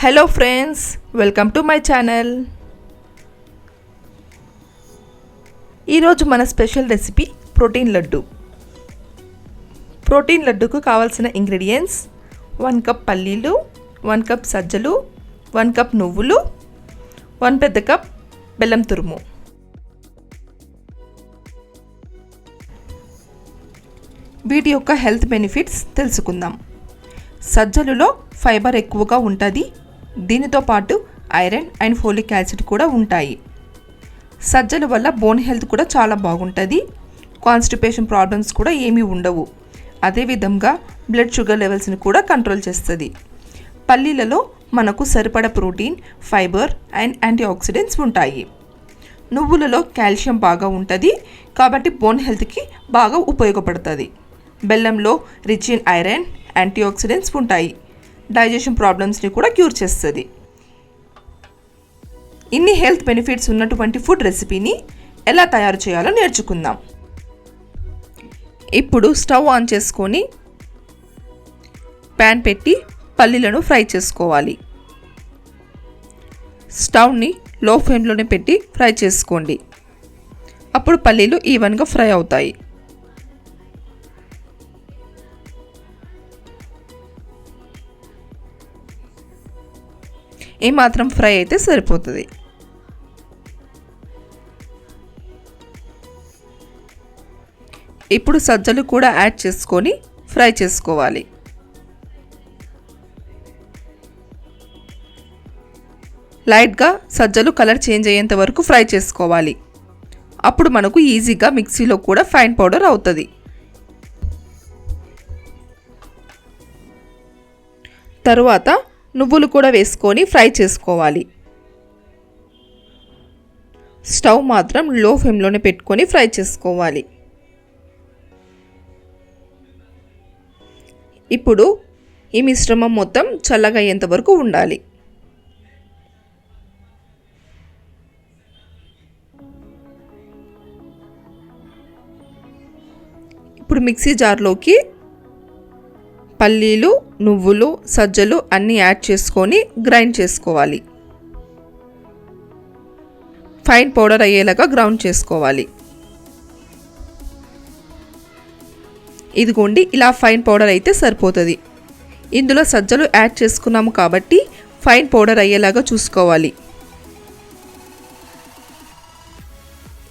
Hello friends, welcome to my channel. ఈరోజు మన special recipe protein laddu. Protein లడ్డుకు కావాల్సిన ఇంగ్రీడియంట్స్ 1 కప్ పల్లీలు, 1 కప్ సజ్జలు, 1 కప్ నువ్వులు, 1 పెద్ద కప్ బెల్లం తురుము. వీటి యొక్క హెల్త్ బెనిఫిట్స్ తెలుసుకుందాం. సజ్జలులో ఫైబర్ ఎక్కువగా ఉంటుంది. దీనితో పాటు ఐరన్ అండ్ ఫోలిక్ యాసిడ్ కూడా ఉంటాయి. సజ్జల వల్ల బోన్ హెల్త్ కూడా చాలా బాగుంటుంది. కాన్స్టిపేషన్ ప్రాబ్లమ్స్ కూడా ఏమీ ఉండవు. అదేవిధంగా బ్లడ్ షుగర్ లెవెల్స్ని కూడా కంట్రోల్ చేస్తుంది. పల్లీలలో మనకు సరిపడ protein, fibre and antioxidants ఉంటాయి. నువ్వులలో కాల్షియం బాగా ఉంటుంది కాబట్టి బోన్ హెల్త్కి బాగా ఉపయోగపడుతుంది. బెల్లంలో rich in iron, antioxidants ఉంటాయి. డైజెషన్ ప్రాబ్లమ్స్ని కూడా క్యూర్ చేస్తుంది. ఇన్ని హెల్త్ బెనిఫిట్స్ ఉన్నటువంటి ఫుడ్ రెసిపీని ఎలా తయారు చేయాలో నేర్చుకుందాం. ఇప్పుడు స్టవ్ ఆన్ చేసుకొని ప్యాన్ పెట్టి పల్లీలను ఫ్రై చేసుకోవాలి. స్టవ్ని లో ఫ్లేమ్లోనే పెట్టి ఫ్రై చేసుకోండి. అప్పుడు పల్లీలు ఈవెన్గా ఫ్రై అవుతాయి. ఏమాత్రం ఫ్రై అయితే సరిపోతుంది. ఇప్పుడు సజ్జలు కూడా యాడ్ చేసుకొని ఫ్రై చేసుకోవాలి. లైట్గా సజ్జలు కలర్ చేంజ్ అయ్యేంత వరకు ఫ్రై చేసుకోవాలి. అప్పుడు మనకు ఈజీగా మిక్సీలో కూడా ఫైన్ పౌడర్ అవుతుంది. తరువాత నువ్వులు కూడా వేసుకొని ఫ్రై చేసుకోవాలి. స్టవ్ మాత్రం లో ఫ్లేమ్లోనే పెట్టుకొని ఫ్రై చేసుకోవాలి. ఇప్పుడు ఈ మిశ్రమం మొత్తం చల్లగా అయ్యేంత వరకు ఉండాలి. ఇప్పుడు మిక్సీ జార్లోకి పల్లీలు, నువ్వులు, సజ్జలు అన్నీ యాడ్ చేసుకొని గ్రైండ్ చేసుకోవాలి. ఫైన్ పౌడర్ అయ్యేలాగా గ్రైండ్ చేసుకోవాలి. ఇదిగోండి, ఇలా ఫైన్ పౌడర్ అయితే సరిపోతుంది. ఇందులో సజ్జలు యాడ్ చేసుకున్నాము కాబట్టి ఫైన్ పౌడర్ అయ్యేలాగా చూసుకోవాలి.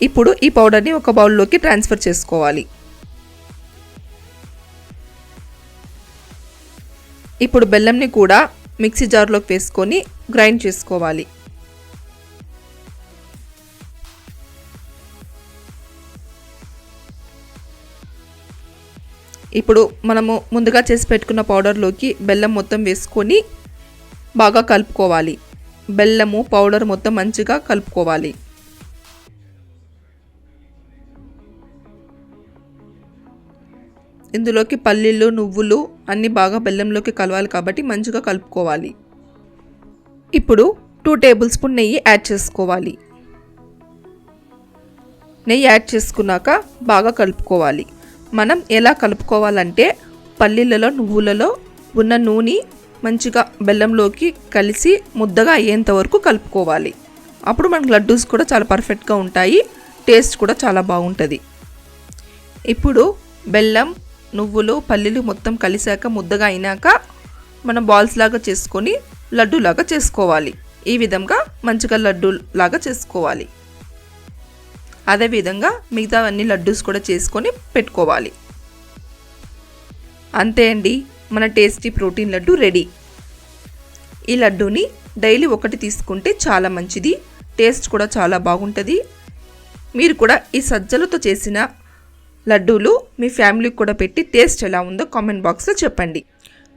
ఇప్పుడు ఈ పౌడర్ని ఒక బౌల్లోకి ట్రాన్స్ఫర్ చేసుకోవాలి. ఇప్పుడు బెల్లంని కూడా మిక్సీ జార్లోకి వేసుకొని గ్రైండ్ చేసుకోవాలి. ఇప్పుడు మనము ముందుగా చేసి పెట్టుకున్న పౌడర్లోకి బెల్లం మొత్తం వేసుకొని బాగా కలుపుకోవాలి. బెల్లము పౌడర్ మొత్తం మంచిగా కలుపుకోవాలి. ఇందులోకి పల్లీలు, నువ్వులు అన్నీ బాగా బెల్లంలోకి కలవాలి కాబట్టి మంచిగా కలుపుకోవాలి. ఇప్పుడు 2 టేబుల్ స్పూన్ నెయ్యి యాడ్ చేసుకోవాలి. నెయ్యి యాడ్ చేసుకున్నాక బాగా కలుపుకోవాలి. మనం ఎలా కలుపుకోవాలంటే పల్లీలలో, నువ్వులలో ఉన్న నూనె మంచిగా బెల్లంలోకి కలిసి ముద్దగా అయ్యేంత వరకు కలుపుకోవాలి. అప్పుడు మనకు లడ్డూస్ కూడా చాలా పర్ఫెక్ట్గా ఉంటాయి. టేస్ట్ కూడా చాలా బాగుంటుంది. ఇప్పుడు బెల్లం, నువ్వులు, పల్లీలు మొత్తం కలిసాక ముద్దగా అయినాక మనం బాల్స్ లాగా చేసుకొని లడ్డూలాగా చేసుకోవాలి. ఈ విధంగా మంచిగా లడ్డూ లాగా చేసుకోవాలి. అదేవిధంగా మిగతా అన్ని లడ్డూస్ కూడా చేసుకొని పెట్టుకోవాలి. అంతే అండి, మన టేస్టీ ప్రోటీన్ లడ్డు రెడీ. ఈ లడ్డూని డైలీ ఒకటి తీసుకుంటే చాలా మంచిది. టేస్ట్ కూడా చాలా బాగుంటుంది. మీరు కూడా ఈ సజ్జలతో చేసిన లడ్డూలు మీ ఫ్యామిలీకి కూడా పెట్టి టేస్ట్ ఎలా ఉందో కామెంట్ బాక్స్లో చెప్పండి.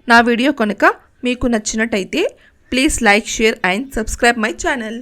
నా వీడియో కనుక మీకు నచ్చినట్టయితే please like, share and subscribe my channel.